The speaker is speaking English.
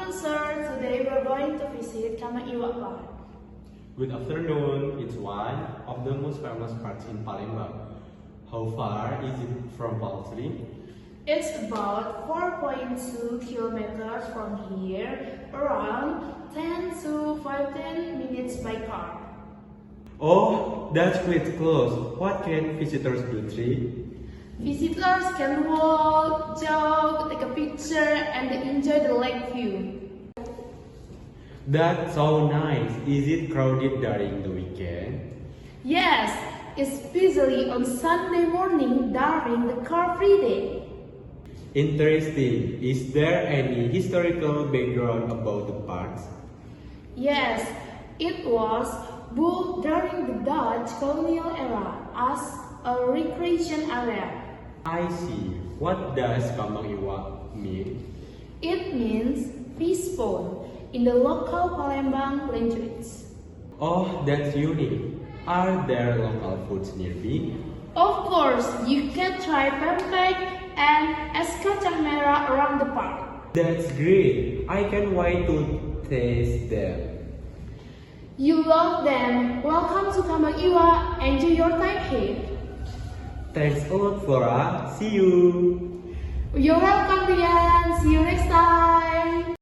afternoon, sir. Today we're going to visit Kamaiwa Park. Good afternoon. It's one of the most famous parks in Palembang. How far is it from Palsri? It's about 4.2 kilometers from here, around 10 to 15 minutes by car. Oh, that's quite close. What can visitors do, Tri? Visitors can walk, jog, take a picture, and enjoy the lake view. That's so nice. Is it crowded during the weekend? Yes, especially on Sunday morning during the car-free day. Interesting. Is there any historical background about the parks? Yes, it was built during the Dutch colonial era as a recreation area. I see. What does Kamaiwa mean? It means fish pond in the local Palembang language. Oh, that's unique. Are there local foods nearby? Of course, you can try pempek and es kacang merah around the park. That's great. I can't wait to taste them. You love them. Welcome to Kamaiwa. Enjoy your time here. Thanks a lot, Flora. See you. You're welcome, Rian. See you next time.